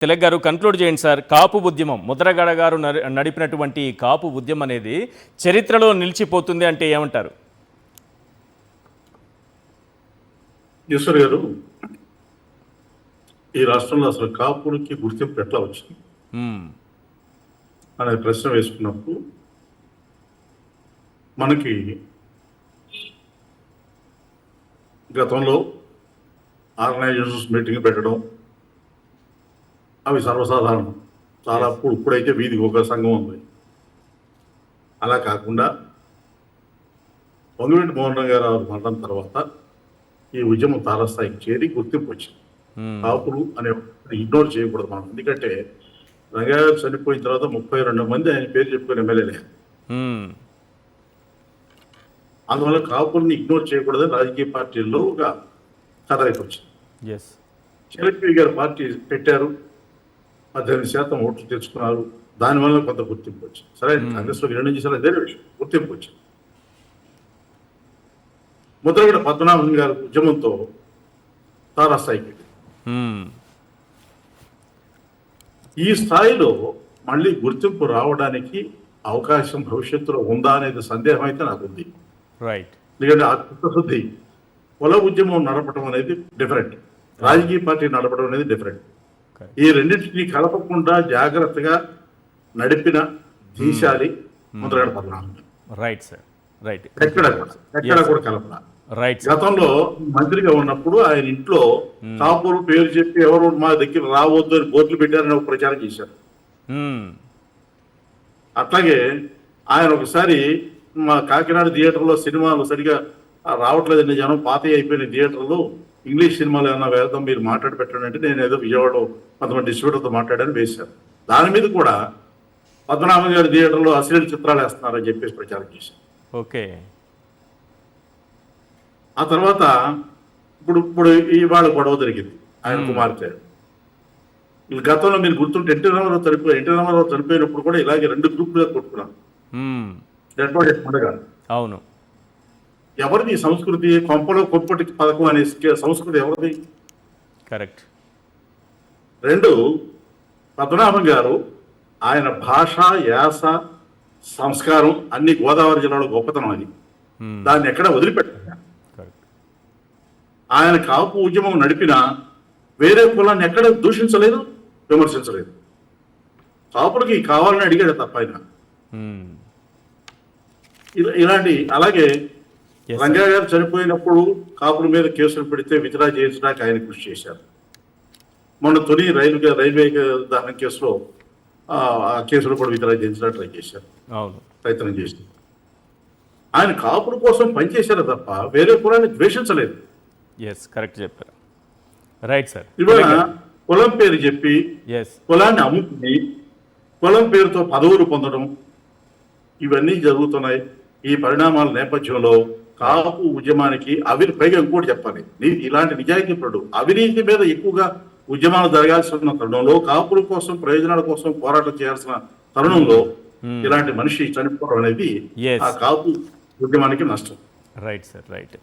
తిలక్ గారు కన్క్లూడ్ చేయండి సార్. కాపు ఉద్యమం ముద్రగడ గారు నడిపినటువంటి కాపు ఉద్యమం అనేది చరిత్రలో నిలిచిపోతుంది అంటే ఏమంటారు? ఈశ్వర్ గారు, ఈ రాష్ట్రంలో అసలు కాపులకి గుర్తింపు ఎట్లా వచ్చింది అనే ప్రశ్న వేసుకున్నప్పుడు మనకి గతంలో ఆర్గనైజేషన్స్ మీటింగ్ పెట్టడం అవి సర్వసాధారణం. చాలా ఇప్పుడైతే వీధికి ఒక సంఘం ఉంది. అలా కాకుండా పొంగులేటి మోహన్ గారు మరణం తర్వాత ఈ ఉద్యమం తారస్థాయికి చేరి గుర్తింపు వచ్చింది. కాపులు అనే ఇగ్నోర్ చేయకూడదు మనం. ఎందుకంటే రంగయ్య గారు చనిపోయిన తర్వాత 32 మంది ఆయన పేరు చెప్పుకుని ఎమ్మెల్యేలే. అందువల్ల కాపుల్ని ఇగ్నోర్ చేయకూడదని రాజకీయ పార్టీల్లో ఒక కథలిక వచ్చింది. చిరంజీవి గారు పార్టీ పెట్టారు, 18% ఓట్లు తెచ్చుకున్నారు. దానివల్ల కొంత గుర్తింపు వచ్చింది. సరే, కాంగ్రెస్ లో 2 చేశారు, అదే విషయం, గుర్తింపు వచ్చింది. ముద్రగడ పద్మనాభం గారి ఉద్యమంతో తారాస్థాయికి ఈ స్థాయిలో మళ్ళీ గుర్తింపు రావడానికి అవకాశం భవిష్యత్తులో ఉందా అనేది సందేహం అయితే నాకు ఉంది. ఎందుకంటే ఆ చిత్తశుద్ధి, కుల ఉద్యమం నడపడం అనేది డిఫరెంట్, రాజకీయ పార్టీ నడపడం అనేది డిఫరెంట్. ఈ రెండింటినీ కలపకుండా జాగ్రత్తగా నడిపిన దీశాలి ముద్రగడ పద్మనాభం. ఎక్కడ కూడా కలపల. గతంలో మంత్రిగా ఉన్నప్పుడు ఆయన ఇంట్లో కాపులు పేరు చెప్పి ఎవరు మా దగ్గర రావద్దు అని బోర్డులు పెట్టారని ఒక ప్రచారం చేశారు. అట్లాగే ఆయన ఒకసారి మా కాకినాడ థియేటర్లో సినిమాలు సరిగా రావట్లేదండి, జనం పాత అయిపోయిన థియేటర్లో ఇంగ్లీష్ సినిమాలు ఏమన్నా వేద్దాం, మీరు మాట్లాడి పెట్టండి అంటే నేను ఏదో విజయవాడలో కొంతమంది డిస్ట్రిబ్యూటర్తో మాట్లాడాలని వేశారు. దాని మీద కూడా పద్మనాభం గారి థియేటర్లో అశ్లీల చిత్రాలు వేస్తున్నారని చెప్పేసి ప్రచారం చేశారు. ఆ తర్వాత ఇప్పుడు ఇవాళ గొడవ జరిగింది ఆయన కుమార్తె. గతంలో మీరు గుర్తుంటే ఎన్టీ రామారావు చనిపోయినప్పుడు కూడా ఇలాగే 2 గ్రూపులుగా కొట్టుకున్నాం. అవును, ఎవరిది సంస్కృతి? కొంపలో కొప్పటి పథకం అనే సంస్కృతి ఎవరిది? కరెక్ట్. 2, పద్మనాభం గారు ఆయన భాష, యాస, సంస్కారం అన్ని గోదావరి జిల్లాలో గొప్పతనం. అది దాన్ని ఎక్కడ వదిలిపెట్టారు. ఆయన కాపు ఉద్యమం నడిపిన వేరే కులాన్ని ఎక్కడ దూషించలేదు, విమర్శించలేదు. కాపులకి కావాలని అడిగాడు తప్ప ఆయన. ఇలాంటి అలాగే రంగయ్య గారు చనిపోయినప్పుడు కాపుల మీద కేసులు పెడితే విత్డ్రా చేయించడానికి ఆయన కృషి చేశారు. మొన్న తొలి రైల్వే దహనం కేసులో ఆ కేసులో కూడా విత్డ్రా చేయించడానికి ట్రై చేశారు, ప్రయత్నం చేశారు. ఆయన కాపుల కోసం పనిచేశారు తప్ప వేరే కులాన్ని ద్వేషించలేదు. కరెక్ట్ చెప్పారు. Right sir. ఇవాళ కులం పేరు చెప్పి కులాన్ని అమ్ముకుని కులం పేరుతో పదవులు పొందడం ఇవన్నీ జరుగుతున్నాయి. ఈ పరిణామాల నేపథ్యంలో కాపు ఉద్యమానికి పైగా ఇంకోటి చెప్పాలి, ఇలాంటి నిజాయితీ పరుడు అవినీతి మీద ఎక్కువగా ఉద్యమాలు జరగాల్సిన తరుణంలో, కాపుల కోసం ప్రయోజనాల కోసం పోరాటం చేయాల్సిన తరుణంలో ఇలాంటి మనిషి చనిపోవడం అనేది ఆ కాపు ఉద్యమానికి నష్టం. Right sir, right.